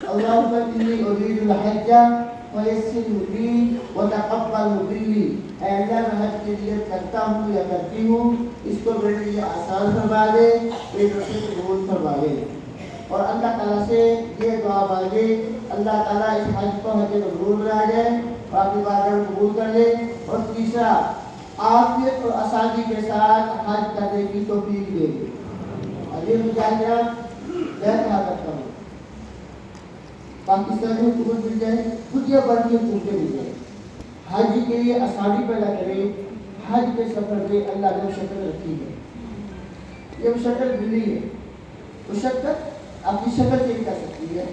اللهم إني أريد الحج فيسره لي وتقبل مني. اے اللہ میں حج کی نیت کرتا ہوں یا کرتی ہوں، اس کو میرے لیے آسان فرما دے، ایک رسول قبول فرما دے. اور اللہ تعالیٰ سے یہ دعا مانگے اللہ تعالیٰ اس حج کو حج مبرور بنا دے اور آپ کی بارگاہ میں قبول کر لے. اور تیسرا، عافیت اور آسانی کے ساتھ حج کرنے کی توفیق دے دے. عظیم مجاہدہ میں کہا کرتا ہوں پاکستان میں حکومت مل جائے، دنیا بھر کی حکومتیں مل جائیں، حج کے لیے آسانی پیدا کرے. حج کے سفر میں اللہ نے مشقت رکھی ہے، یہ مشقت ملی ہے. مشقت اپنی شکل چینج کر سکتی ہے،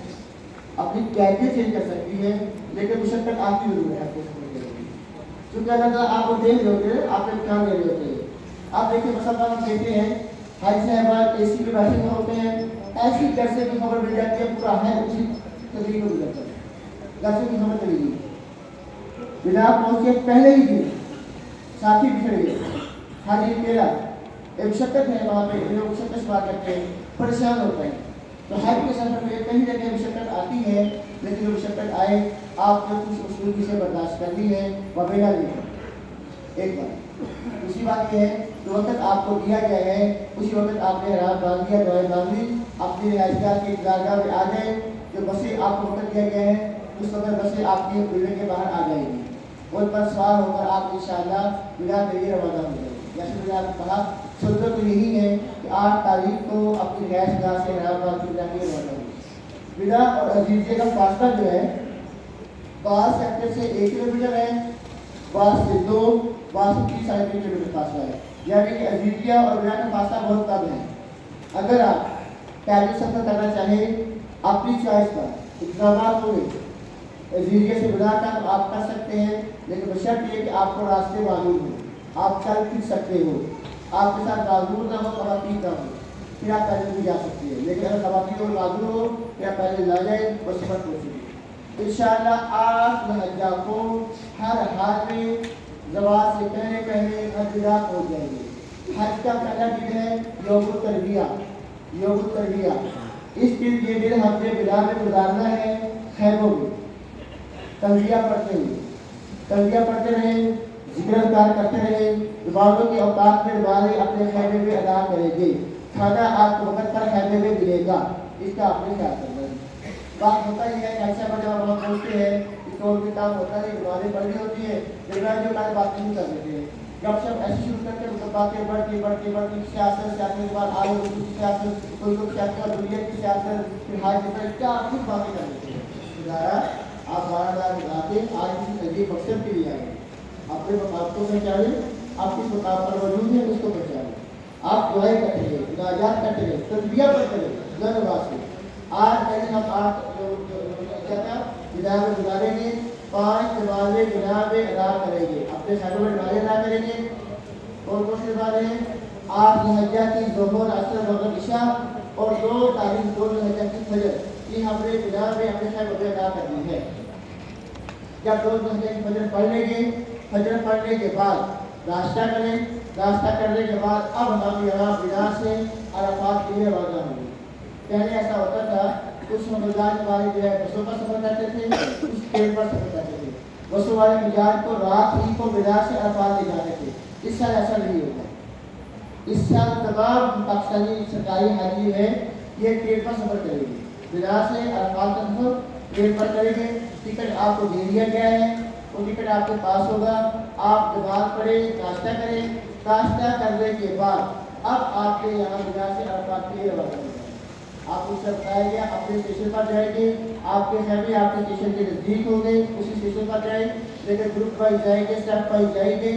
اپنی کیفیت چینج کر سکتی ہے، لیکن مشقت آتی ضرور ہے آپ کو سفر کے لیے. کیونکہ اللہ تعالیٰ آپ کو دیکھ رہے ہوتے ہیں، آپ کو امتحان دے رہے ہوتے ہیں. آپ دیکھیں مثلا ہم دیکھتے ہیں حج صاحبان اے سی میں بیٹھے ہوئے ہوتے ہیں، ایسی درسے کی خبر مل جاتی ہے، پورا ہے اسی تدریج میں گزرتا ہے. درسے کی خبر چلی گئی، بنا پہنچے پہلے ہی دن ساتھی بچھڑ گئے، حاجی میرا ایک مشقت ہے. وہاں پہ لوگ مشقت شمار کرتے ہیں، پریشان ہوتا ہے. تو حج کے سفر میں کہیں جگہ مشقت آتی ہے، لیکن جو مشقت آئے آپ نے کچھ اسلوبی سے برداشت کرنی ہے، وبیلا نہیں ہے. ایک بات دوسری بات یہ ہے کہ وقت آپ کو دیا گیا ہے، اسی وقت آپ نے احرام باندھ دیا، دعائیں باندھ لی، اپنی رہائش گاہ کی درگاہ میں آ جائے. جو بسیں آپ کو وقت دیا گیا ہے اس وقت بسیں آپ کی بلڈنگ کے باہر آ جائیں گی. ان پر سوار ہو کر آپ انشاءاللہ بنا دیری روانہ ہو جائیں گے. جیسے میں نے آپ کو کہا سنت تو یہی ہے کہ 8 تاریخ کو اپنی رہائش گاہ سے احرام باندھ کے جا کے روانہ ہوگی. بنا اور عزیزیہ کا فاصلہ جو ہے بعض سیکٹر سے 1 کلومیٹر ہے، بعض سے 2، بعض سے 3 ساڑھے 3 کلومیٹر فاصلہ ہے. یعنی کہ عزیزیہ اور بنا کا فاصلہ بہت کم ہے. اگر آپ پیدل سفر کرنا چاہیں اپنی چوائس پر انتظامات ہوئے عزیزیہ سے بنا کر آپ کر سکتے ہیں، لیکن بشرط یہ کہ آپ کو راستے معلوم ہوں، آپ چل پھر سکتے ہو، آپ کے ساتھ معذور نہ ہو، خواتین نہ ہو، پھر آپ پیدل بھی جا سکتے ہیں. لیکن اگر خواتین اور معذور ہو پھر آپ پیدل نہ جائیں اور سفر پہنچیں. انشاءاللہ 8 ذوالحجہ کو ہر حال میں زوال سے پہلے حج ادا ہو جائیں گے. حج کا پہلا دن ہے یوم الترویہ. یوم الترویہ اس دن یہ دن ہم نے بنا میں گزارنا ہے خیموں میں تلبیہ پڑھتے رہیں، ذکر اذکار کرتے رہیں. عبادتوں کے اوقات میں ہمارے اپنے خیمے میں ادا کریں گے. کھانا آپ کو وقت پر خیمے میں ملے گا، اس کا آپ نے خیال کرنا ہے. بات ہوتا ہی ہے کہ ایسا بڑا وہاں پہنچتے ہیں اس کو ان کام ہوتا ہے، نمازیں پڑھنی ہوتی ہے، لیکن جو کام بات نہیں کر دیتے ہیں. گپ شپ ایسے شروع کر کے مطلب باتیں بڑھتی سیاست کے بعد آگے سیاست، کوئی لوگ سیاست اور دنیا کی سیاست، پھر حج پر کیا خود باتیں کر دیتے ہیں. آپ 12 بتاتے آج کسی عجیب مقصد کے لیے آئے، اپنے مقام کو پہچانے، آپ کس مقام پر موجود ہیں اس کو پہچانے. آپ دعائیں کرتے ہیں، مناجات کرتے ہیں، تلبیہ پڑھتے ہیں اللہ نواز سے. آج پہلے ہم 8 بنا میں گزاریں گے، 5 نمازیں بنا میں ادا کریں گے، اپنے خیموں میں نمازیں ادا کریں گے. کون کون سی نمازیں ہیں؟ 8 ذوالحجہ کی ظہر، عصر، مغرب، عشاء اور 2 تاریخ 2 ذوالحجہ کی فجر. یہ ہم نے بنا میں اپنے خیموں میں ادا کرنی ہے. جب 2 ذوالحجہ کی فجر پڑھ لیں گے، فجر پڑھنے کے بعد ناشتہ کریں. ناشتہ کرنے کے بعد اب ہم یہاں بنا سے عرفات کے لیے روانہ ہوں گے. پہلے ایسا ہوتا تھا کچھ رمضان والے جو ہے بسوں پر سفر کرتے تھے، کچھ ٹرین پر سفر کرتے تھے. بسوں والے مجاز کو رات ہی کو بنا سے عرفات لے جاتے تھے. اس سال ایسا نہیں ہوگا. اس سال تمام پاکستانی سرکاری حاجی ہے یہ ٹرین پر سفر کریں گے. بنا سے عرفات کا سفر ٹرین پر کریں گے. ٹکٹ آپ کو دے دیا گیا ہے، وہ ٹکٹ آپ کے پاس ہوگا. آپ نماز پڑھیں، ناشتہ کریں. ناشتہ کرنے کے بعد اب آپ کے یہاں بنا سے عرفات کے لیے روانہ ہو جائیں. آپ کو سب بتایا گیا اپنے اسٹیشن پر جائیں گے، آپ کے خیمے آپ کے اسٹیشن کے نزدیک ہوں گے، اسی اسٹیشن پر جائیں. لیکن گروپ وائز جائیں گے، اسٹیپ وائز جائیں گے،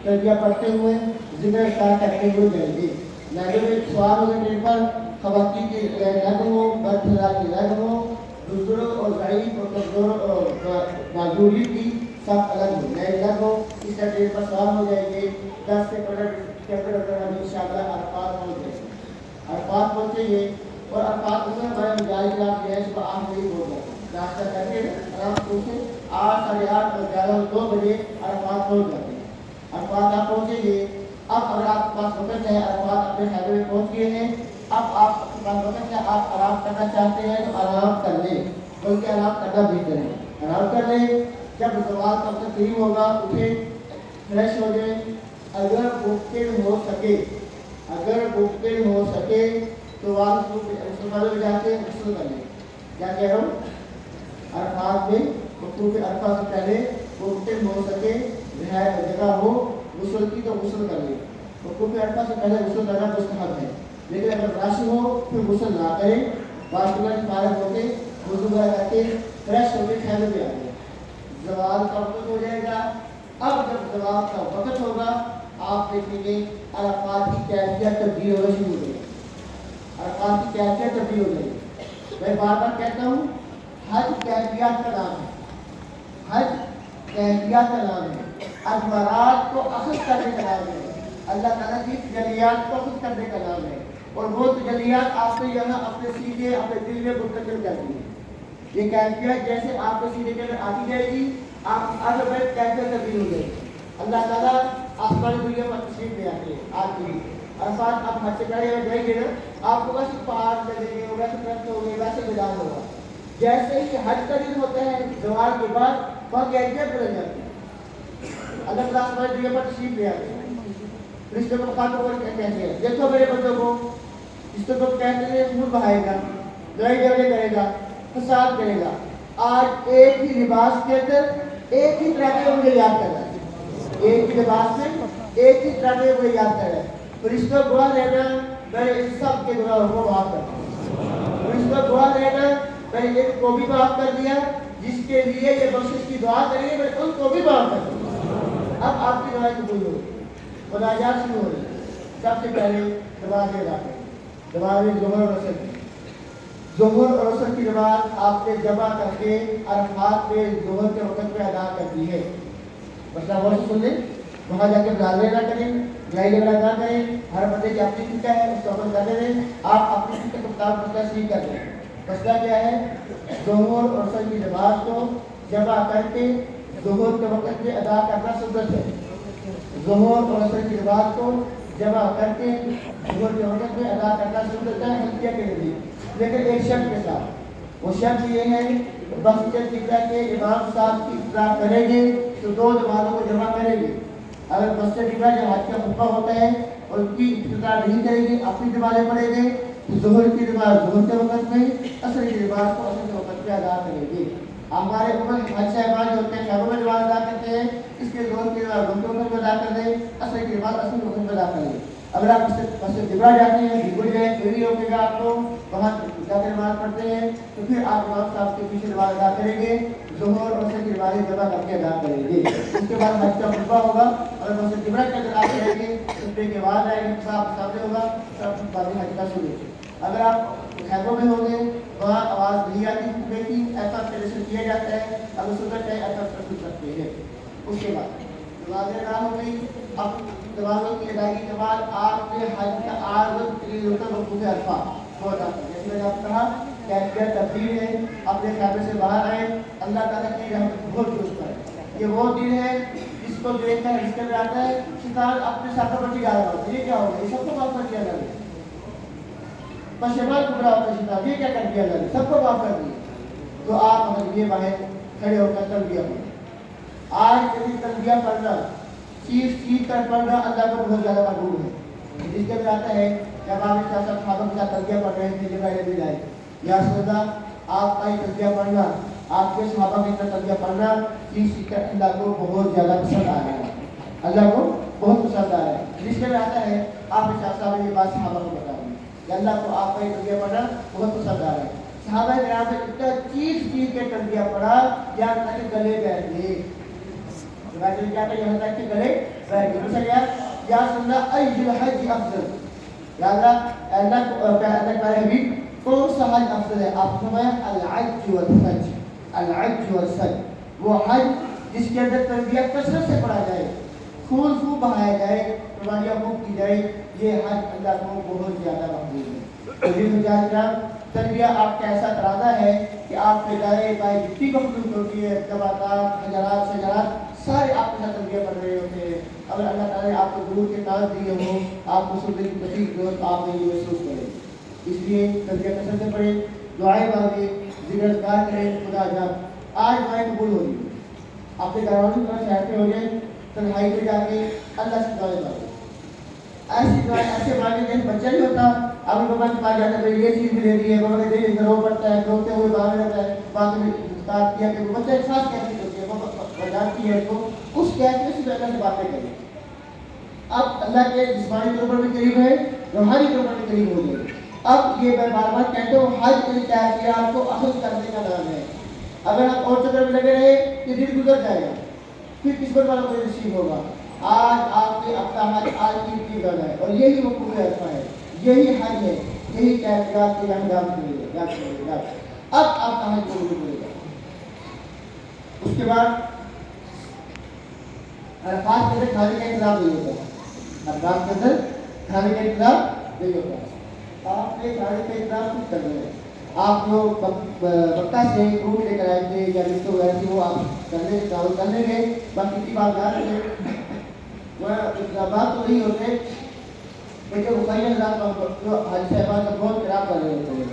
تلبیہ پڑھتے ہوئے ذکر اذکار کرتے ہوئے جائیں گے. لائنوں میں سوار ہو گئے ٹرین پر، خواتین کی لائن ہو، مرد حضرات کی لائن ہو، بزرگوں اور ضعیف اور کمزور اور معذوری کی سب الگ ہو، لائن الگ ہو. اس طرح ٹرین پر سوار ہو جائیں گے. 10 سے 15 کلومیٹر ہم انشاءاللہ عرفات پہنچ جائیں گے. عرفات پہنچیں گے اور عرفات میں ہمارے مجاہد کلاس جو ہے صبح 8 بجے ہو جاتا ہے. ناشتہ کر کے آرام پہنچے 8 ساڑھے 8 اور 11 2 بجے عرفات پہنچ جاتے ہیں. عرفات آپ پہنچیں گے. اب اگر آپ کے پاس وقت ہے، عرفات اپنے خیمے میں پہنچ گئے ہیں، اب آپ کے پاس وقت ہے، آپ آرام کرنا چاہتے ہیں تو آرام کر لیں. بلکہ آرام کرنا بہتر ہے. آرام کر لیں. جب زوال کا وقت قریب ہوگا اٹھیں, فریش ہو جائیں. اگر ممکن ہو سکے تو مسلمانوں میں جا کے غسل کر لیں. کیا کہہ رہا ہوں؟ عرفات میں وقوف عرفہ سے پہلے ممکن ہو سکے جگہ ہو غسل کی تو غسل کر لیں. وقوف عرفہ سے پہلے غسل کرنا مستحب ہے, لیکن اگر رش ہو پھر غسل نہ کریں. باشندہ کی فارغ ہو کے وضو وغیرہ کر کے فریش ہو کے خیمے میں آ جائیں. زوال کا وقت ہو جائے گا. اب جب زوال کا وقت ہوگا آپ دیکھیں گے عرفات کی کیفیت تبدیل ہونا شروع ہو جائے گی. عرفات کی کیفیت تبدیل ہو جائے گی. میں بار بار کہتا ہوں, حج کیفیات کا نام ہے. حج کیفیات کا نام ہے. اجمرات کو اخذ کرنے کا نام ہے. اللہ تعالیٰ کی تجلیات کو اخذ کرنے کا نام ہے. اور وہ تجلیات آپ کو یہاں اپنے سینے اپنے دل میں منتقل کرتی ہے. یہ کیفیت جیسے آپ کے سینے کے اندر آتی جائے گی, آپ آگے بڑھ کیفیت تبدیل ہو جائے گی. اللہ تعالیٰ آسمانی دنیا پر تشریف لے آتے ہیں. آتی ہے عرفات آپ حج سے پہلے جائیں گے نا, آپ کو ویسے پہاڑ لگیں گے, ویسے درخت ہوں گے, ویسے میدان ہوگا. جیسے ہی حج کا دن ہوتا ہے زوال کے بعد وہاں کیفیت بدل جاتی ہے. اللہ تعالیٰ آسمانی دنیا پر تشریف لے آتے ہیں. رشتے کو خاتوں کو کہتے ہیں دیکھو میرے بچوں کو, رشتے کو کہتے ہیں خون بہائے گا, لڑائی جھگڑے کرے گا, فساد کرے گا. آج ایک ہی لباس کے اندر ایک ہی طرح کے مجھے یاد کر رہا ہے. ایک ہی لباس میں ایک ہی طرح کے مجھے یاد کر رہا ہے. فرشتوں گواہ رہنا میں نے ان سب کے گناہوں کو معاف کر دیا. فرشتوں گواہ رہنا میں نے ایک کو بھی معاف کر دیا, جس کے لیے یہ بخشش کی دعا کری میں نے ان کو بھی معاف کر دیا. اب آپ کی دعائیں قبول ہو, مناجات شروع ہو رہی ہے. سب سے پہلے نماز ادا کریں. نماز ظہر اور عصر کی نماز آپ نے جمع کر کے عرفات میں ظہر کے وقت میں ادا کرنی ہے. مسئلہ غور سے سن لیں. وہاں جا کے مظاہرے نہ کریں, لڑائی جھگڑا نہ کریں. ہر بندے کی اپنی فکر ہے, اس کو عمل کرنے دیں. آپ اپنی فکر کے مطابق مسئلہ صحیح کر لیں. مسئلہ کیا ہے؟ ظہر اور عصر کی نماز کو جمع کر کے ظہر کے وقت میں ادا کرنا سنت ہے. ظہر اور عصر کی نماز کو جمع کر کے ظہر کے وقت میں ادا کرنا سنت ہے حنفیہ کے لیے, لیکن ایک شرط کے ساتھ. وہ شرط یہ ہے مسجد فکر کے امام صاحب کی اطلاع کریں گے تو دو نمازوں کو جمع کریں گے. اگر مسجد فکر جو حج کا خطبہ ہوتا ہے ان کی اطلاع نہیں کریں گے, اپنی نمازیں پڑھیں گے, تو ظہر کی نماز ظہر کے وقت میں, عصر کی نماز کو عصر کے وقت میں ادا کریں گے. ہمارے عمر حج صاحبان جو ہوتے ہیں خیموں میں نماز ادا کرتے ہیں, اس کے ظہر کی نماز ظہر کے وقت میں ادا کر دیں, عصر کی نماز عصر کے وقت میں ادا کر دیں. اگر آپ مسجد جبرا جاتے ہیں, بھول جائیں, کوئی نہیں روکے گا آپ کو, وہاں جا کے نماز پڑھتے ہیں, تو پھر آپ امام صاحب کے پیچھے نماز ادا کریں گے, ظہر اور عصر کی نمازیں جمع کر کے ادا کریں گے. اس کے بعد حج کا خطبہ ہوگا. اگر مسجد جبرا کے اندر آپ رہیں گے, خطبے کے بعد آئیں گے, صاحب سامنے ہوگا, تب بعد حج کا شروع. اگر آپ خیموں میں ہوں گے وہاں آواز نہیں آتی خطبے کی, ایسا پریشن کیا جاتا ہے. اگر سنت ہے ایسا کر سکتے ہیں. اس کے بعد نمازیں ادا ہو گئی. اب نمازوں کی ادائیگی کے بعد آپ نے حج کا اعظم ترین رکن وقوف عرفہ وہ ادا کر. جیسے میں نے آپ کہا کیفیت تبدیل ہے, اپنے خیمے سے باہر آئے, اللہ تعالیٰ کی رحمت بہت جوش پر ہے. یہ وہ دن ہے جس کو دیکھ کر رشتے میں آتا ہے شیطان اپنے ساتھ پر جا رہا ہوتا ہے, یہ کیا ہوگا, یہ سب کو معاف کر دیا جائے. پشیمان گمراہ ہوتا ہے شیطان, یہ کیا کر دیا جائے, سب کو معاف کر دیا. تو آپ یہ باہر کھڑے ہو کر تلبیہ پڑھیں. آج کبھی تلبیہ پڑھنا چیز کر پڑھنا اللہ کو بہت زیادہ مقبول ہے. جس کے آتا ہے جب آپ کے ساتھ صحابہ کے ساتھ تلبیہ پڑھ رہے ہیں جبرائیل بھی جائے, یا رسول اللہ آپ کا ہی تلبیہ پڑھنا, آپ کے صحابہ کے ساتھ تلبیہ پڑھنا چیز کر اللہ کو بہت زیادہ پسند آ رہا ہے. اللہ کو بہت پسند آ رہا ہے. جس کے آتا ہے آپ کے ساتھ صاحب یہ بات صحابہ کو بتا دیں کہ اللہ کو آپ کا ہی تلبیہ پڑھنا بہت پسند آ رہا ہے. صحابہ کرام نے اتنا چیز کے تلبیہ پڑھا یہاں تک کہ گلے بیٹھ گئے. کیا کہ یہاں تک کہ گلے بیٹھ گئے. یا سننا ای الحج افضل, یا اللہ کا حبیب کون سا حج افضل ہے؟ آپ فرمایا الحج والحج. الحج والحج وہ حج جس کے اندر تلبیہ کثرت سے پڑھا جائے, خون خوب بہایا جائے, قربانیاں خوب کی جائے, یہ حج اللہ کو بہت زیادہ مقبول ہے. تلبیہ آپ کا ایسا ترازہ ہے کہ آپ کے دائیں بائیں جتنی مخلوق ہوتی ہے, نباتات, حجرات, شجرات, سارے آپ کے ساتھ تلبیہ پڑھ رہے ہوتے ہیں. اگر اللہ تعالیٰ نے آپ کو ضرور کے کام دیے ہوں, آپ کو سننے کی تکلیف جو آپ نے یہ محسوس کریں. اس لیے تلبیہ کثرت سے پڑھیں, دعائیں مانگیں, ذکر اذکار کریں، خدا جان آج دعائیں قبول ہو رہی ہیں. آپ کے گھر والوں کی طرف سے ہو جائے، تنہائی پہ جا کے اللہ سے دعائیں مانگیں. ایسی دعائیں ایسے مانگیں جیسے بچہ نہیں ہوتا، ابھی بابا کے پاس جاتا ہے یہ چیز بھی لے رہی ہے، بابا کے دل رو پڑتا ہے، روتے ہوئے باہر رہتا ہے، بعد میں اسٹارٹ کیا کہ بچہ احساس کیسے ہوتی ہے، بابا بجاتی ہے تو اس کیفیت سے اللہ سے باتیں کریں. اب اللہ کے جسمانی طور پر بھی قریب ہے، روحانی طور پر بھی قریب ہو جائے. اب یہ میں بار بار کہتا ہوں حج کے تحقیقات کو اخذ کرنے کا نام ہے. اگر آپ اور چکر میں لگے رہے کہ دن گزر جائے گا، پھر قسمت والا کوئی نصیب ہوگا. آج آپ کے اپنا حج آج کی گل ہے، اور یہی وقوع عرفہ ہے، یہی حج ہے، یہی تحقیقات کے انجام دے گا. اب آپ کا حج قبول کرے گا. اس کے بعد عرفات کے اندر کھانے کا انتظام نہیں ہوتا، عرفات کے اندر کھانے کا انتظام نہیں ہوتا. آپ نے کھانے کا انتظام خود کرنا ہے. آپ جو مکہ سے فروٹ لے کر آئے تھے یا لفٹ وغیرہ تھی وہ آپ کر لیں گے. باقی کی بات یاد رکھیں وہ اقدامات تو نہیں ہوتے لیکن رقیہ حضرات جو حاجی صاحبان کا بہت خراب کر رہے ہوتے ہیں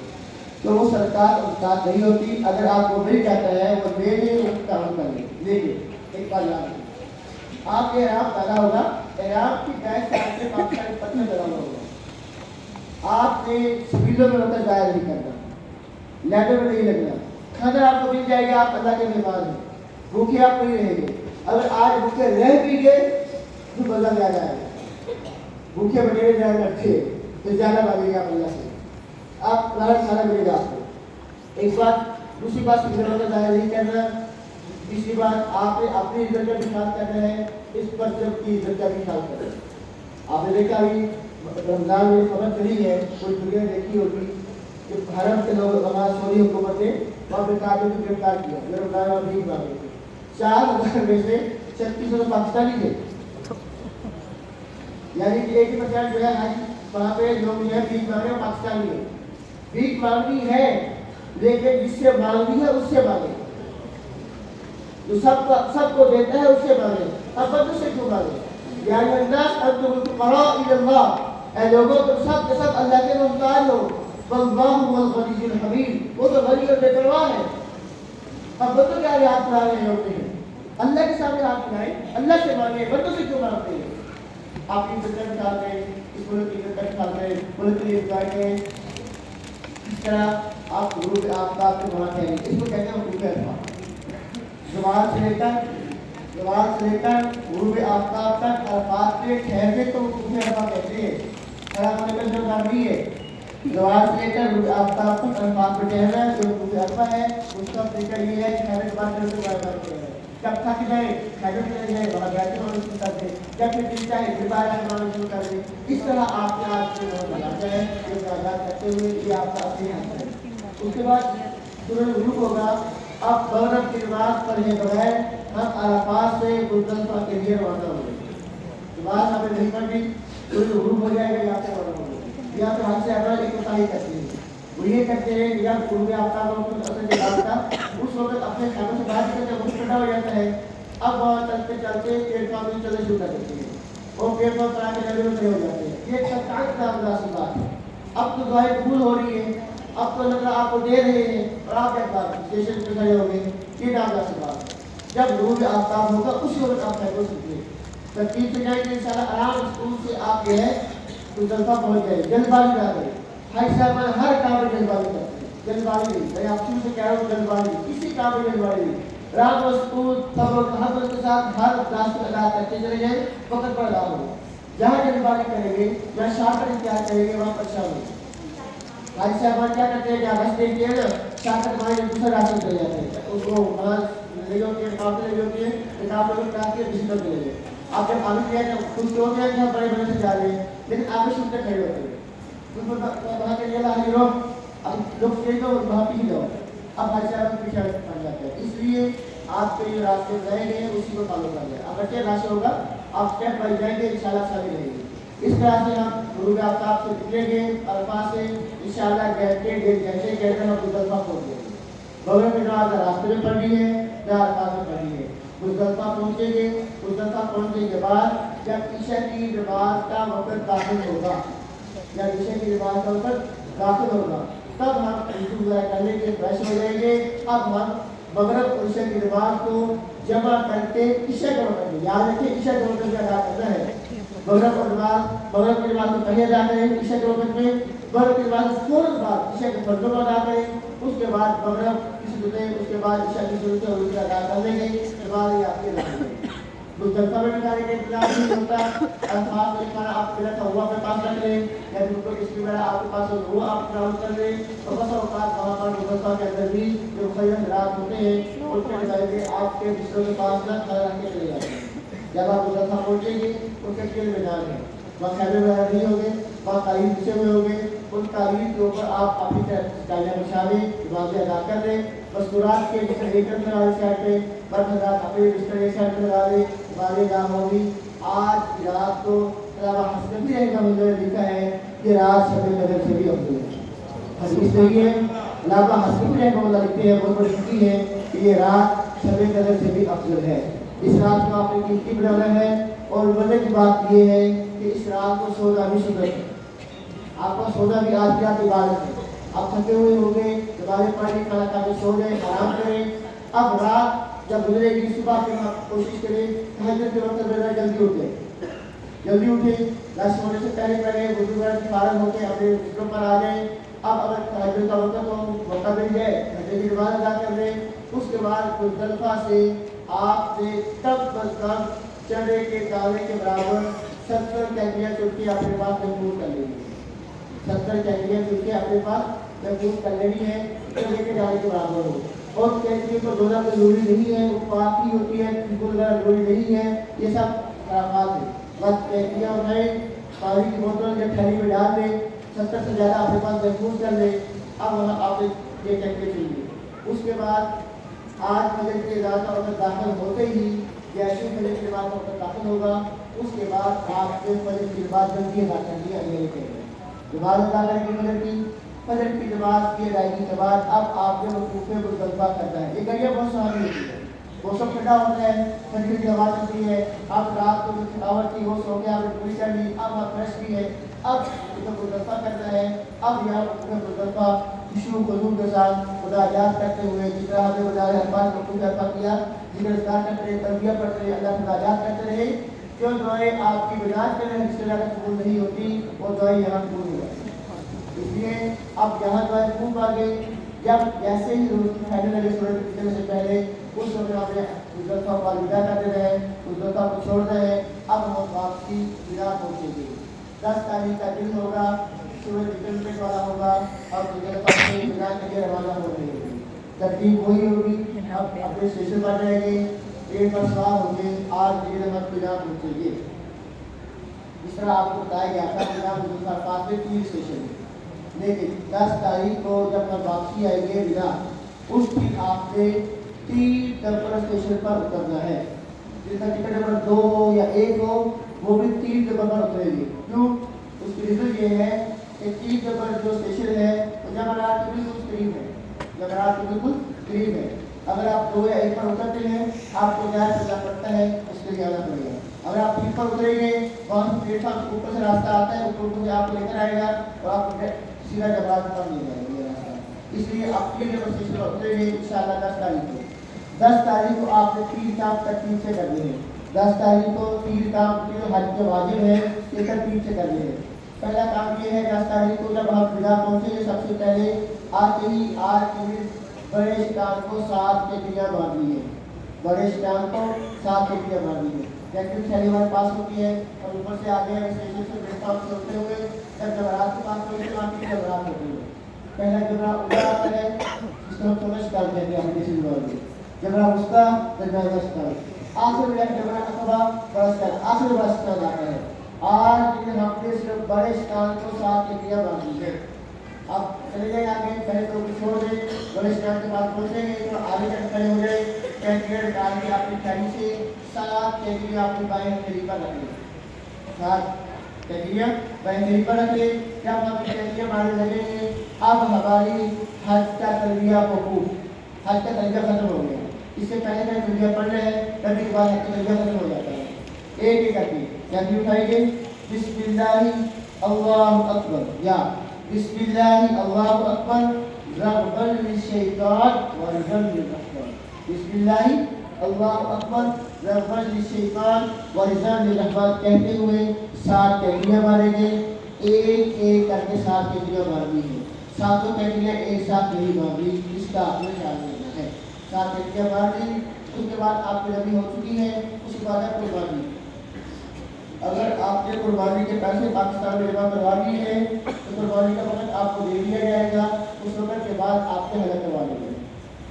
تو وہ سرکار اور استاد نہیں ہوتی. اگر آپ کو مل جاتا ہے وہ لے لیں اس کا عمل کر لیں. لیکن ایک بات یاد رکھیں، آپ کے احرام پیدا ہوگا، احرام کی گیس سے آپ کے پاکستانی پتھر پیدا ہوگا. آپ نے سبیلوں میں ہوتا ضائع نہیں کرنا، لیبر میں نہیں لگنا. کھانا آپ کو مل جائے گا، آپ اللہ کے مہمان ہیں، بھوکے آپ نہیں رہیں گے. اگر آج بھوکے رہ بھی گئے تو بدلا زیادہ ہے. بھوکے بنے زیادہ اچھے تو زیادہ مانگے گا آپ اللہ سے، آپ لالچ کھانا ملے گا آپ کو. ایک بات، دوسری بات سبیلوں کا ضائع نہیں کرنا. تیسری بات، آپ نے اپنی عزت کا بھی خیال کرنا ہے، اس پر جب کی عزت کا بھی خیال کرنا ہے. آپ نے دیکھا بھی رمضان میں خبر چلی ہے، کوئی دنیا دیکھی ہوگی کہ حرم کے لوگ نماز سوری حکومت نے وہاں پہ کافی کو گرفتار کیا. میرے رمضان میں بھی مانگے تھے 4,000 میں سے 3600 پاکستانی تھے. یعنی کہ 80% جو ہے وہاں پہ لوگ جو ہے بھیک مانگ رہے ہیں پاکستانی ہے. بھیک مانگنی ہے لیکن جس سے مانگنی ہے اس سے مانگے، جو سب کو دیتا ہے اس سے مانگے. اب بندوں سے کیوں مانگے؟ یعنی الناس انتم الفقراء الی اللہ، اے لوگوں تم سب کے سب اللہ کے محتاج ہو. واللہ هو الغنی الحمید، وہ تو غنی اور بے پرواہ ہے. اب بندوں کے آگے ہاتھ پھیلا رہے ہوتے ہیں، اللہ کے سامنے ہاتھ پھیلائیں، اللہ سے مانگے، بندوں سے کیوں مانگتے ہیں؟ آپ کی عزت نکالتے ہیں، اس ملک کی عزت نکالتے ہیں، ملک کے لیے جاتے ہیں. اس طرح آپ غروب آفتاب کو بناتے ہیں. اس کو کہتے ہیں غروب آفتاب. زوال سے لے کر غروب آفتاب تک عرفات پہ ٹھہرتے تو غروب آفتاب کہتے ہیں. خراب ہونے کا جو کام نہیں ہے. زوال سے لے کر غروب آفتاب تک عرفات پہ ٹھہرنا جو غروب آفتاب ہے. اس کا طریقہ یہ ہے کہ ٹھہرنے کے بعد جلد سے بات کرتے ہیں. جب تھک جائے خیبر چلے جائے، وہاں بیٹھے ہونے شروع کر دیں. جب پھر دل چاہے پھر باہر آنے شروع کر دیں. اس طرح آپ کے آپ سے بناتا ہے یہ آزاد کرتے ہوئے یہ آپ کا اپنے ہاتھ ہے. اس کے بعد سورج غروب ہوگا. اب مغرب کی نماز پڑھے بغیر ہم عرفات سے مزدلفہ کے لیے روانہ ہو گئے. نماز ہمیں نہیں پڑھی، سورج غروب ہو جائے گا یہاں سے روانہ ہو گئے. یہاں سے حج سے اپنا ایک کوتاہی کرتے ہیں. وہ یہ کرتے ہیں کہ جب غروب آفتاب اثر کے بعد کا اس وقت اپنے خیموں سے باہر نکلتے ہیں، وقت ٹھنڈا ہو جاتا ہے. اب وہاں چلتے چلتے پیڑ پودے چلنے شروع کر دیتے ہیں اور پیڑ پودے پر آ کے لگے ہوئے ہو جاتے ہیں. یہ سب کا مناسب بات ہے. اب تو دعائیں قبول ہو رہی ہے، اب تو اللہ آپ کو دے رہے ہیں اور آپ کے بعد اسٹیشن پہ کھڑے ہو گئے. یہ نام سے بات جب غروب آفتاب ہوگا اسی وقت آپ محفوظ سکتے ترتیب سے جائیں گے انشاءاللہ. آرام اسکول سے آپ جو ہے مزدلفہ پہنچ جائے. جلد بازی نہ کریں. حج صاحب ہر کام میں جلد بازی کرتے ہیں. جلد بازی نہیں، میں آپ شروع سے کہہ رہا ہوں جلد بازی نہیں، کسی کام میں جلد بازی نہیں. رات و سکون صبر و تحمل کے ساتھ ہر کلاس کو ادا کرتے چلے جائیں، وقت پر ادا ہو. جہاں جلد بازی کریں گے جہاں شارٹ کٹ اختیار کریں گے وہاں پریشان ہوں. حاجی صاحب کیا کرتے ہیں کہ آواز دیکھتے ہیں نا شارٹ کٹ مارے دوسرے راستے چلے جاتے ہیں. اس کو لے ہوتی ہے قافلے لے ہوتی ہے کتاب لوگ کافی ڈیجیٹل چلے گئے. آپ جب آگے کیا خود کے ہوتے ہیں کہ ہم بڑے بڑے سے جا رہے ہیں لیکن آگے شروع تک کھڑے ہوتے ہیں. وہاں کے لیے حاضر ہو اب لوگ کہیں تو وہاں پہ جاؤ. اب حاجی صاحب کے پیچھے پڑ جاتے ہیں. اس لیے آپ کے جو راستے رہے گئے اسی کو فالو کر لیں. اب بچے راشے ہوگا آپ اسٹیپ بائی جائیں گے انشاءاللہ سارے رہیں گے. اس طرح سے ہم غروب آفتاب سے نکلیں گے عرفات سے انشاءاللہ جیسے کہتے ہیں مزدلفہ پہنچ جائیں گے. بغل میں نماز راستے میں پڑھنی ہے یا عرفات میں پڑھنی ہے. مزدلفہ پہنچیں گے. مزدلفہ پہنچنے کے بعد جب عشاء کی نماز کا وقت داخل ہوگا یا عشاء کی نماز کا وقت داخل ہوگا تب ہم کر لیں گے، فریش ہو جائیں گے. اب ہم مغرب اور عشاء کی نماز کو جمع کر کے عشاء کے وقت میں، یاد رکھیں عشاء کے وقت میں ادا کرنا ہے. مغرب کی نماز کو پہلے ادا کریں عشاء کے وقت میں، مغرب کی نماز فوراً بعد عشاء کے فرضوں کو ادا کریں. اس کے بعد مغرب کی صورتیں، اس کے بعد عشاء کی صورتیں اور اسے ادا کر لیں گے. نماز یہ آپ کے رکھیں گے. مصطلفہ میں بتانے کا انتظام نہیں ہوتا. الفاظ میں کھانا آپ پہلے ہوا اپنے پاس رکھ لیں، یا بالکل اس کی وجہ آپ کے پاس وہ آپ ٹراول کر لیں. اور بس اوقات وہاں پر مصطلفہ کے اندر بھی جو مخیل رات ہوتے ہیں ان کے بجائے آپ کے بستروں کے پاس نہ کھانا رکھ کے چلے جاتے ہیں. جب آپ مصطلفہ پہنچیں گے ان کے کیل میں جان ہے، وہاں خیمے وغیرہ نہیں ہوگے، وہاں قالین بچھے ہوئے ہوں گے. ان قالین کے اوپر آپ اپنی ٹائلیاں بچھا لیں، نمازیں ادا کر لیں. مذکورات کے جسے ایک طرف لگا لیں سائڈ پہ، برف حضرات اپنے بستر ایک سائڈ پہ لگا لیں. ہماری جام ہوگی آج رات کو علامہ حسنفی رحمہ اللہ نے لکھا ہے کہ رات شب قدر سے بھی افضل ہے. حدیث صحیح ہے، علامہ حسنفی رحمہ اللہ لکھتے ہیں، بہت بڑی لکھی ہے کہ یہ رات شب قدر سے بھی افضل ہے. اس رات کو آپ نے قیمتی بنانا ہے. اور مزے کی بات یہ ہے کہ اس رات کو سونا بھی سنت ہے. آپ کا سونا بھی آج کی رات عبادت ہے. آپ تھکے ہوئے ہوں گے، نمازیں پڑھیں، کھانا کھا کے سو جائیں، آرام کریں. اب رات جب گزرے گی صبح کے وقت کوشش کریں تہجد کے وقت میں جلدی اٹھیں. لاشیں ہونے سے پہلے وضو وغیرہ فارغ ہو کے اپنے بستروں پر آ جائیں. اب اگر تہجد کا وقت ہو، موقع مل جائے، تہجد کی نماز ادا کر لیں. اس کے بعد مزدلفہ سے آپ نے تب بس کم چنے کے دانے کے برابر 70 کینڈیاں چن کے اپنے پاس محفوظ کر لینی ہے. 70 کینڈیاں چن کے اپنے پاس محفوظ کر لینی ہے، چنے کے دانے کے برابر ہو. اور کینڈیوں کو دھونا کوئی ضروری نہیں ہے، وہ پاکی ہوتی ہے، بالکل ضروری نہیں ہے. یہ سب خرافات ہیں. بس کینڈیاں اٹھائیں، پانی کی بوتل یا تھیلی میں ڈال دیں، 70 سے زیادہ اپنے پاس محفوظ کر لیں. اب آپ یہ کینڈیاں چنیے. اس کے بعد آج فجر کے اذان کا وقت داخل ہوتے ہی جیسے فجر کے نماز کا وقت داخل ہوگا، اس کے بعد آپ کے فجر کی نماز جلدی ادا کرنی ہے. نماز ادا کر کے فجر کی نماز کی ادائیگی کے بعد اب آپ کے وقوف مزدلفہ کرنا ہے. یہ گڑیا بہت سہانی ہوتی ہے، موسم ٹھنڈا ہوتا ہے، فجر کی نماز چلتی ہے. اب رات کو جو تھکاوٹ تھی وہ سو کے آپ نے پوری کر لی، اب آپ فریش بھی ہے. اب مزدلفہ کرنا ہے. اب یہاں مزدلفہ خوشو خضوع کے ساتھ مناجات کرتے ہوئے، جس طرح ہمیں بجائے الفاظ کو خود عطا کیا، ذکر اذکار کرتے رہے، تلبیہ پڑھتے رہے، اللہ سے مناجات کرتے رہے. جو دعائیں آپ کی بنیاد کرنے جس سے زیادہ قبول نہیں ہوتی وہ دعائیں یہاں قبول ہو جاتی. اس لیے اب یہاں دعائیں خوب آگے. جب جیسے ہی روز کی پہلے لگے سورج اٹھنے سے پہلے اس وقت آپ نے مزدلفہ کو الوداع کرتے رہے، مزدلفہ کو چھوڑ رہے. اب ہم واپسی بنا پہنچیں گے. 10 تاریخ کا دن ہوگا، سورج نکلنے والا ہوگا اور مزدلفہ سے بنا کے لیے روانہ ہو رہے ہوگی. ترتیب وہی ہوگی. اب اپنے اسٹیشن پر رہیں گے، ٹرین پر سوار ہوں گے، آج دیر ہم بنا پہنچیں گے. اس طرح آپ کو بتایا گیا تھا بنا مزدلفہ پاس میں 3 اسٹیشن ہے. لیکن 10 تاریخ کو جب ہم واپسی آئیں گے بنا، اس دن آپ نے 3 ڈبل اسٹیشن پر اترنا ہے. جس کا ٹکٹ نمبر 2 ہو یا 1 ہو وہ بھی 3 ڈبل پر اترے گی. کیوں؟ اس کی ریزن یہ ہے کہ 3 ڈبل جو اسٹیشن ہے وہ جمعرات کے بالکل قریب ہے. جمعرات کے بالکل قریب ہے. اگر آپ 2 یا 1 پر اترتے ہیں آپ کو جہاں چلنا پڑتا ہے اس کے لیے آنا پڑے گا. اگر آپ 3 پر اتریں گے وہاں سے پلیٹ فارم اوپر سے راستہ آتا ہے، اوپر سے آپ کو لے کر آئے گا اور آپ کو سیدھا جمعرات پر لے جائے گا یہ راستہ. اس لیے آپ 3 ڈبل اسٹیشن پر اتریں گے انشاءاللہ 10 تاریخ کو. 10 تاریخ کو آپ نے 3 کام ترتیب سے کرنے ہیں. 10 تاریخ کو 3 کام جو حج کے واجب ہے یہ ترتیب سے کرنے ہیں. پہلا کام یہ ہے 10 تاریخ کو جب آپ بنا پہنچیں گے سب سے پہلے آتے ہی آج کے بڑے شکار کو 7 ٹیکریاں مارنی ہے. بڑے شکار کو 7 ٹیکریاں مارنی ہے. ٹیکری تھیلی ہمارے پاس ہوتی ہے اور اوپر سے آگے اسٹیشن سے پلیٹ فارم سے ہوتے ہوئے جب جمعرات کے پاس پہنچے وہاں کی جمعرات ہوتی ہے. پہلا جمعہ اوپر آتا ہے جس کو ہم چھوٹا شکار کہتے ہیں. ہم کسی بھی جمعہ وسطیٰ، درمیانہ شکار، آخر میں جمعہ عقبہ، بڑا شکار، آخر بڑا شکار آتا ہے. آج کے ہم نے صرف بڑے شکار کو 7 ٹیکریاں مارنی ہے. آپ چلے جائیں آگے، پہلے تو چھوڑ دیں، بڑے شکار کے پاس پہنچیں گے تو آگے تک کھڑے ہو جائیں. ٹینکریاں نکال کے اپنی تھیلی سے 7 ٹینکریاں اپنی بائیں ہتھیلی پر رکھ لیں. 7 ٹینکریاں بائیں ہتھیلی پر رکھ لیں. جب ہم ٹینکریاں مارنے لگیں گے اب ہماری حج کا تلبیہ موقوف، حج کا تلبیہ ختم ہو گیا. اس سے پہلے میں تلبیہ پڑھ رہے ہیں کبھی کے بعد حج کا تلبیہ ختم ہو جاتا ہے. ایک ایک کر کے جلدی اٹھائیں گے. بسم اللہ اللہ اکبر، یا بسم اللہ اللہ اکبر رغبا للشیطان ورغبا للرحمن. بسم اللہ اللہ اکبر رغبا للشیطان ورغبا للرحمن کہتے ہوئے 7 تکبیریں ماریں گے. ایک ایک کر کے 7 تکبیریں مارنی ہے. 7 تکبیریں ایک ساتھ نہیں مارنی, اس کا آپ نے خیال رکھنا ہے. 7 تکبیریں مار لی, اس کے بعد آپ کی نبی ہو چکی ہے, اس کے بعد آپ قربانی. اگر آپ نے قربانی کے پیسے پاکستان میں جمع کروا دیے ہیں تو قربانی کا وقت آپ کو دے دیا جائے گا. اس وقت کے بعد آپ نے حلق کروا لیں گے.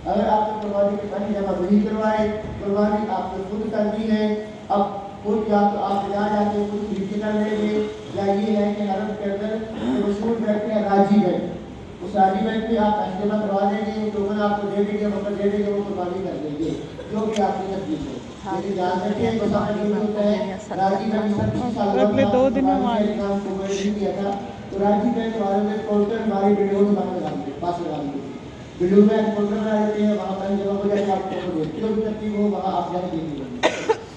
اگر آپ نے قربانی کے پیسے جمع نہیں کروائے, قربانی آپ نے خود کر دی ہے, اب خود یا تو آپ جا کے خود خرید کر لیں گے, یا یہ ہے کہ حرم کے اندر مشہور بینک ہے راجی بینک, اس راجی بینک میں آپ پیسے جمع کروا دیں گے, ٹوکن آپ کو دے دیں گے, وقت دے دیں گے, وہ قربانی کر دیں گے جو بھی آپ کی تکلیف ہو. لیکن یاد رکھیں مسافر یہ ہوتا ہے راجی بینک سب کچھ سال 2 دن میں کام کو نہیں کیا تھا, تو راجی بینک والوں نے کونٹر ہماری ویڈیو میں بند لگا دی, پاس لگا دی. ویڈیو میں کونٹر بنا دیتے ہیں, وہاں پر جمع ہو جائے آپ کو دیتے جو بھی تکلیف ہو وہاں آپ جا کے دیکھ لیں.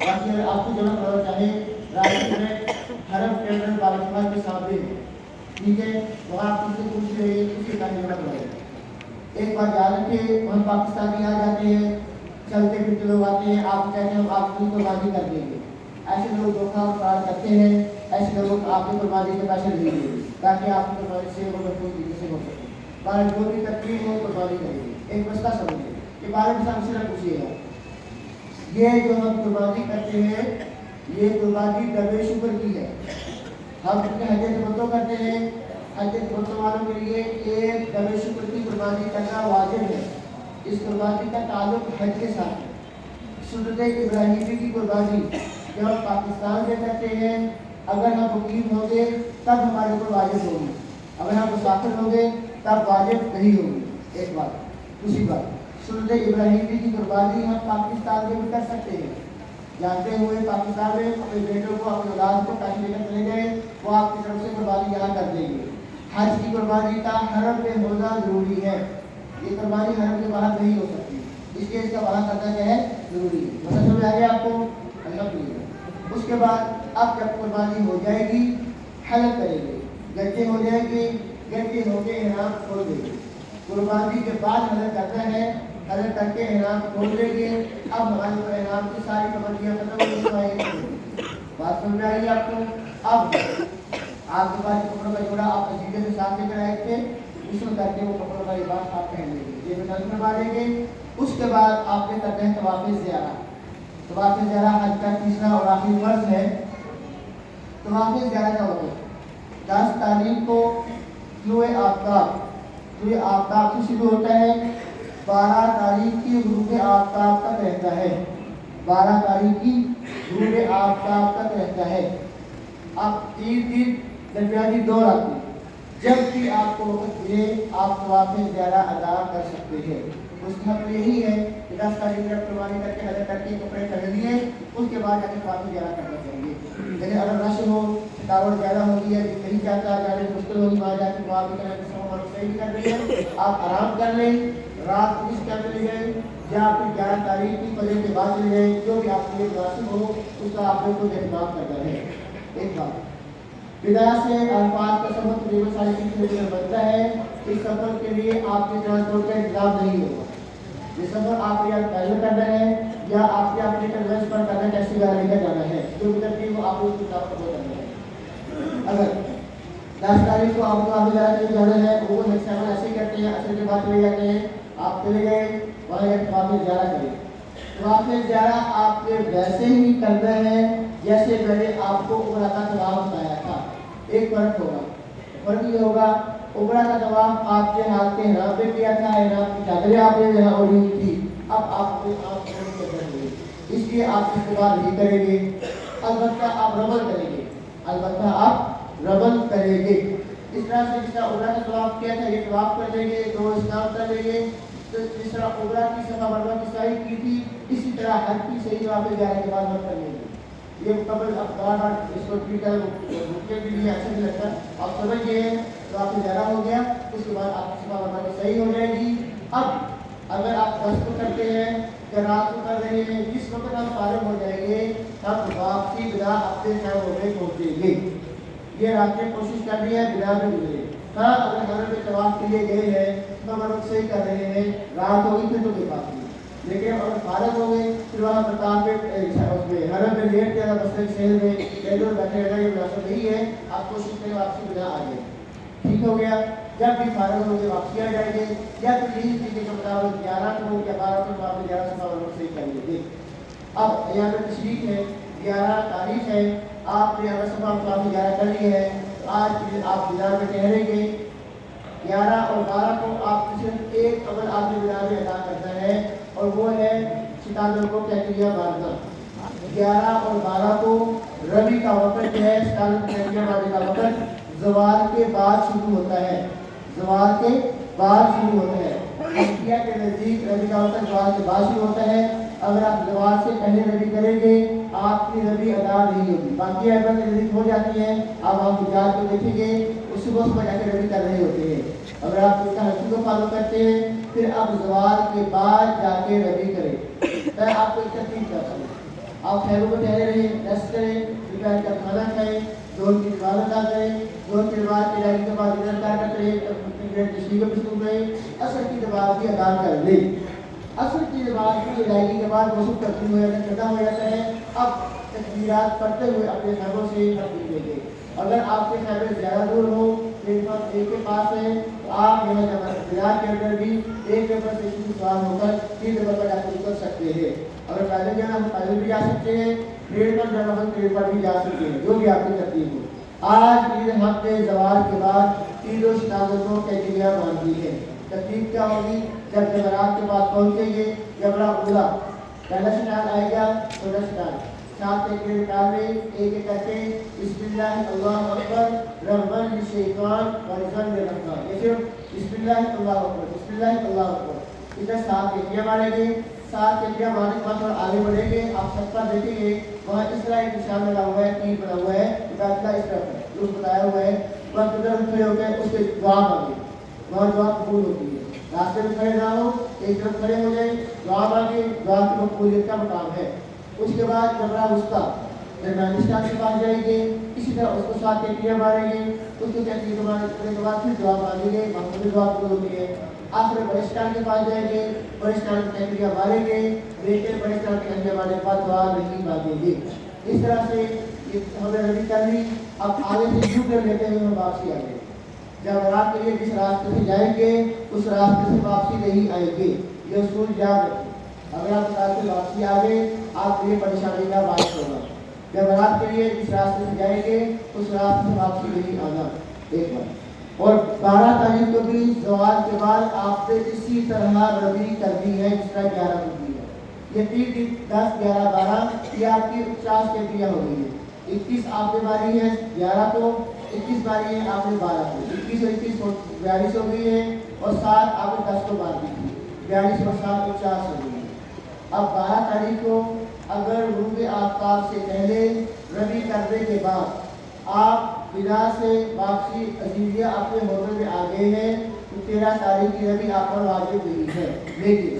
باقی اگر آپ کو جمع کرنا چاہیں راجی بینک حرم کے اندر بالاخان کے سامنے, ٹھیک ہے, وہاں آپ کسی سے پوچھ رہے ہیں کسی کا جمع کرائے. ایک بات یاد رکھیں, ہم پاکستانی آ جاتے ہیں, چلتے پھرتے لوگ آتے ہیں, آپ کہتے ہیں ہم آپ کی قربانی کر دیں گے. ایسے لوگ دھوکہ فرار کرتے ہیں, ایسے لوگوں کو آپ کی قربانی کے پیسے نہیں دیں گے تاکہ آپ کی قربانی سے وہ محفوظ طریقے سے ہو سکے. باہر جو بھی تکلیف ہو قربانی کریں گے. ایک مسئلہ سمجھیں کہ بارے میں ہم سے نہ پوچھیے گا, یہ جو ہم قربانی کرتے ہیں یہ قربانی دربے شکر کی ہے. ہم اپنے حج تمتع کرتے ہیں, حج تمتع والوں کے لیے ایک دربے شکر کی قربانی کرنا واجب ہے. اس قربانی کا تعلق حج کے ساتھ ہے. سنت ابراہیمی کی قربانی جب ہم پاکستان سے کرتے ہیں, اگر ہم مقیم ہوں گے تب ہمارے اوپر واجب ہوگی, اگر ہم مسافر ہوں گے تب واجب نہیں ہوگی. ایک بات. دوسری بات, سنت ابراہیمی کی قربانی ہم پاکستان میں بھی کر سکتے ہیں. جانتے ہوئے پاکستان میں اپنے بیٹوں کو اپنے اولاد کو پیسے لے کر چلے گئے, وہ آپ کی طرف سے قربانی یہاں کر دیں گے. حج کی قربانی کا حرم میں ہونا ضروری ہے. یہ قربانی حرم کے باہر نہیں ہو سکتی, اس لیے اس کا وہاں کرنا کیا ہے ضروری ہے. مسئلہ سمجھ آ گیا آپ کو؟ الحمدللہ. اس کے بعد اب جب قربانی ہو جائے گی حلق کریں گے, گجے ہو جائیں گے, گجے ہو کے احرام کھول دیں گے. قربانی کے بعد حلق کرنا ہے, حلق کر کے احرام کھول دیں گے. اب ہمارے اوپر احرام کی ساری پابندیاں ختم ہو جائیں. بات سمجھ آئی آپ کو؟ اب آپ کے پاس کپڑوں کا جوڑا آپ عقیدے سے ساتھ لے کر آئے تھے, غسل کر کے وہ کپڑوں کا لباس آپ پہن لیں گے, یہ بھی نظم کروا دیں گے. اس کے بعد آپ نے کرتے ہیں طواف زیارہ. طواف زیارہ حج کا تیسرا اور آخری فرض ہے. طواف زیارہ کا وقت 10 تاریخ کو طلوع آفتاب سے شروع ہوتا ہے, 12 تاریخ کی غروب آفتاب تک رہتا ہے. 12 تاریخ کی غروب آفتاب تک رہتا ہے. اب 3 دن درمیانی دور آتی, جب بھی آپ کو وقت ملے آپ طواف زیارہ ادا کر سکتے ہیں. اس کا حق یہی ہے کہ 10 تاریخ میں قربانی کر کے حلق کر کے کپڑے پہن لیے, اس کے بعد جا کے طواف زیارہ کرنا چاہیے. لیکن اگر رش ہو, تھکاوٹ زیادہ ہوگی ہے, نہیں چاہتا, جانے میں مشکل ہوگی, وہاں جا کے طواف کرنا صحیح کر رہی ہے, آپ آرام کر لیں. رات 20 کا چلے گئے یا پھر 11 تاریخ کی فجر کے بعد چلے گئے, جو بھی آپ کے لیے مناسب ہو اس کا آپ نے خود اہتمام کرنا ہے. ایک بات, بدا سے عرفات کا سفر تقریباً 3.5 کلومیٹر بنتا ہے. اس سفر کے لیے آپ کے ٹرانسپورٹ کا انتظام نہیں ہوگا. یہ سفر آپ یا پیدل کرنا ہے یا آپ کے اپنے کنوینس پر کرنا, ٹیکسی وغیرہ لے کر جانا ہے, جو بھی ترتیب وہ آپ کو اس کے ساتھ کرنا ہے. اگر 10 تاریخ کو آپ کو آگے جانا کے لیے جانا ہے, وہ نیکسٹ ایسے ہی کرتے ہیں, اثر کے بعد چلے جاتے ہیں, آپ چلے گئے وہاں ایک طواف زیارہ کریں. طواف زیارہ آپ نے ویسے ہی کرنا ہے جیسے میں نے آپ کو عمرہ کا طواف بتایا تھا. ایک فرق ہوگا, فرق یہ ہوگا عمرہ کا طواف آپ کے ہاتھ کے احرام پہ کیا تھا, احرام کی چادریں آپ نے یہاں اوڑھی ہوئی تھی, اب آپ کو آپ کریں گے, اس لیے آپ استقبال نہیں کریں گے. البتہ آپ رمل کریں گے, البتہ آپ رمل کریں گے. اس طرح سے جس طرح عمرہ کا طواف کیا تھا یہ طواف کر لیں گے, 2 اسلام کر لیں گے. تو جس طرح عمرہ کی صفا مروہ کی سعی کی تھی اسی طرح حج کی صحیح طواف زیارہ کے بعد ہم کر لیں گے. یہ مکمل اب بار اس کو ٹویٹ کر رکنے کے لیے ایسا نہیں لگتا, آپ سمجھ گئے ہیں تو آپ سے زیادہ ہو گیا. اس کے بعد آپ کی صفا مروہ صحیح ہو جائے گی. اب اگر آپ 10 کو کرتے ہیں یا رات کو کر رہے ہیں, جس وقت ہم فارغ ہو جائیں گے تب واپسی بنا اپنے ٹائم میں پہنچیں گے. یہ رات میں کوشش کرنی ہے بنا میں گزرے. ہاں اگر حرم میں طواف کے لیے گئے ہیں تو ہم لوگ صحیح کر رہے ہیں، رات ہوگی پھر تو کوئی بات نہیں، لیکن اگر فارغ ہو گئے پھر وہاں مقام پہ اس میں حرم میں لیٹ کے مسجد شہر میں کیدور بیٹھے رہنا یہ مناسب نہیں ہے، آپ کوشش کریں واپسی بنا آ جائے، ٹھیک ہو گیا۔ جب بھی فارغ ہو گئے واپسی آ جائیں گے، یا پھر یہی طریقے کے مطابق 11 کو یا 12 کو آپ 11 صفحہ والوں صحیح کر لیجیے۔ اب ایام تشریق ہے، 11 تاریخ ہے، آپ نے 11 صفحہ آپ 11 کر لی ہے، آج آپ بازار میں ٹھہریں گے، 11 اور 12 کو آپ صرف ایک عمل آپ نے بازار میں ادا کرنا ہے، اور وہ ہے ستاروں کو کیٹریا باندھنا۔ 11 اور 12 کو ربی کا وقت جو ہے ستاروں کو کیٹریا باندھنے کا وقت زوال کے بعد شروع ہوتا ہے، زوال کے بعد شروع ہوتا ہے، انبیاء کے نزدیک ربی کا وقت زوال کے بعد شروع ہوتا ہے۔ اگر آپ زوال سے پہلے ربی کریں گے آپ کی ربی ادا نہیں ہوگی، باقی احبت کے نزدیک ہو جاتی ہے، اب آپ گجرات کو دیکھیں گے اس صبح صبح جا کے ربی کر رہے ہوتے ہیں۔ اگر آپ اس کا حقیق کو فالو کرتے ہیں پھر آپ زوال کے بعد جا کے ربی کریں، میں آپ کو ایک ترتیب کرتا ہوں، آپ خیروں کو ٹھہرے رہیں، ریسٹ کریں، دوپہر کا کھانا کھائیں، زور کی نماز ادا کریں، زور کی نماز کی ادائیگی کے بعد ادھر ادا کرتے رہیں، تشریح کو مصروف رہیں، عصر کی نماز بھی ادا کر لیں۔ عصر کی نماز کی ادائیگی کے بعد وضو تقسیم ہو جاتا ہے، ختم ہو جاتا ہے، اب تکبیرات پڑھتے ہوئے اپنے خیموں سے نکلیں گے۔ اگر آپ کے خیمے زیادہ دور ہو، ایک کے پاس ہے تو آپ یہاں بازار کے اندر بھی ایک نمبر اسٹیشن سے سوار ہو کر 3 نمبر پر جا کے اتر سکتے ہیں۔ اگر پیدل جانا ہم پیدل بھی جا سکتے ہیں، ٹرین پر جانا ہم ٹرین پر بھی جا سکتے ہیں، جو بھی آپ کی ترتیب ہو۔ آج عید حق نے زوال کے بعد عید و شتابت کو کیٹیگریاں باندھ دی ہے۔ ترتیب کیا ہوگی؟ جب جمعرات کے پاس پہنچیں گے جبرا اولا پہلا شٹان آئے گا، دوسرا شٹان 7 تکبیر نکال لیں، ایک ایک کر کے بسم اللہ اللہ اکبر رغبن للشیطان ورزقن للرحمن، یہ صرف بسم اللہ اللہ اکبر بسم اللہ اللہ اکبر، ادھر 7 تکبیر ماریں گے، 7 تکبیر مارنے کے بعد آگے بڑھیں گے، آپ چھت پر دیکھیں گے وہاں اس طرح ایک نشان لگا ہوا ہے، تیر بنا ہوا ہے، عبادت اس طرف ہے جو بتایا ہوا ہے، وقت ادھر کھڑے ہو کے اس کے دعا مانگے، وہاں دعا قبول ہوتی ہے۔ راستے میں کھڑے نہ ہو، ایک طرف کھڑے ہو جائیں، دعا مانگے، دعا کی مقبولیت کا مقام ہے۔ اس کے بعد جبرا وسطیٰ درمیانستان کے پاس جائیں گے، اسی طرح اس کو 7 تکبیر ماریں گے، اس کو تکبیر کرنے کے بعد پھر دعا مانگیں گے، محمود دعا قبول ہوتی ہے۔ آخر بڑشتان کے پاس جائیں گے، بڑشتان کی تکبیر ماریں گے، لیکن بڑشتان کی تکبیر مارنے کے بعد دعا نہیں مانگیں گے۔ اس طرح سے ہمیں ربی کر لی، اب آگے سے یوں کر لیتے ہوئے ہم واپسی آئیں گے۔ جب رات کے لیے جس راستے سے جائیں گے اس راستے سے واپسی نہیں آئیں گے، یہ اصول یاد رکھیں۔ اگر آپ راستے سے واپسی آ گئے آپ کے لیے پریشانی کا باعث ہوگا۔ جب رات کے لیے جس راستے سے جائیں گے اس راستے سے واپسی نہیں آنا، ایک بار۔ اور 12 تاریخ کو بھی زوال کے بعد آپ نے اسی طرح ربی کرنی ہے جس طرح 11 کو کی ہے۔ یہ 3 دن 10 11 12 یہ آپ کی 50 کیٹریاں ہو گئی ہے۔ 21 آپ نے ماری ہے 11 کو، 21 ماری ہے آپ نے 12 کو، 21 اور 21 42 ہو گئی ہے، اور 7 آپ نے 10 کو مار دی تھی، 42 اور 7 50 ہو گئی ہے۔ اب 12 تاریخ کو اگر غروب آفتاب سے پہلے ربی کرنے کے بعد آپ بنا سے واپسی عزیزیہ اپنے ہوٹل میں آ گئے ہیں تو 13 تاریخ کی ربی آپ پر واجب نہیں ہے، لیکن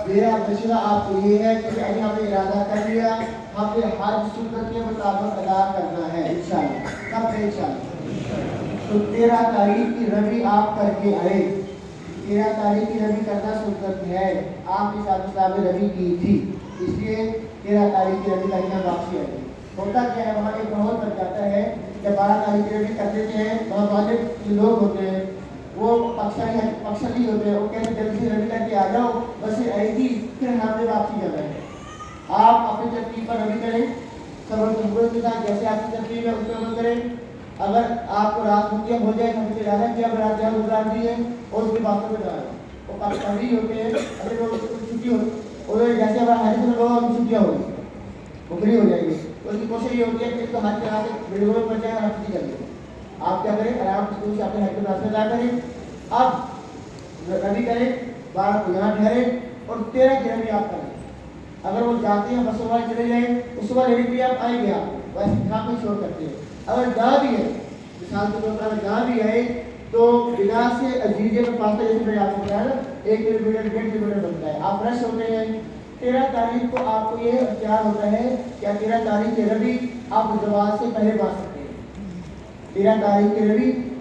میرا مشورہ آپ کو یہ ہے کہ ابھی ہم نے ارادہ کر لیا، ہم نے ہر سنت کے مطابق ادا کرنا ہے انشاءاللہ۔ کب ہے انشاءاللہ؟ تو 13 تاریخ کی ربی آپ کر کے آئے، 13 تاریخ کی ربی کرنا سنت ہے، آپ کی ساتھ اسلام نے ربی کی تھی، اس لیے 13 تاریخ کی ربی کر کے واپسی آئے۔ ہوتا کیا ہے وہاں ایک ماحول بن جاتا ہے، جب 12 تاریخ کی ربی کر دیتے ہیں وہاں واجب لوگ ہوتے ہیں وہ پاکستانی ہوتے ہیں، وہ کہتے ہیں جلدی سے ربی کر کے آ جاؤ، بسیں آئے گی پھر ہم نے واپسی جانا ہے۔ آپ اپنی ترتیب پر ربی کریں، صبر تحمل کے ساتھ جیسے آپ کی ترتیب ہے اس پر عمل کریں۔ اگر آپ کو رات مکیہ ہو جائے ہم سے ارادہ کیا رات جہاں گزار دی ہے اور اس کے باتوں پہ ڈالیں، وہ پاکستانی ہوتے ہیں، اگر وہ چھٹی ہو اور جیسے ہمارا حج میں لوگوں کی چھٹیاں ہوگی وہ فری ہو جائیں گے، اس کی کوشش یہ ہوتی ہے کہ اس کو حج کرا کے ویڈیو میں پڑ جائے اور ہم چھٹی کر لیں۔ آپ کیا کریں آرام سے اپنے حج کے راستے ادا کریں، اب ربی کریں، 12 کو یہاں ٹھہریں اور 13 کی ربی آپ کریں۔ اگر وہ جاتے ہیں بس وہاں چلے جائیں اس صبح لینے کے لیے آپ آئیں گے، آپ ویسے کہاں پہ چھوڑ کرتے ہیں۔ اگر جہاں بھی ہے مثال کے طور پر اگر جہاں بھی آئے تو بنا سے عزیزے میں فاصلہ جیسے میں آپ کو بتایا نا 1 کلو میٹر 1.5 کلو میٹر بنتا ہے، آپ فریش ہوتے ہیں۔ 13 تاریخ کو آپ کو یہ اختیار ہوتا ہے کہ 13 تاریخ کی ربی آپ زوال سے پہلے باندھ سکتے ہیں، 13 تاریخ کی ربی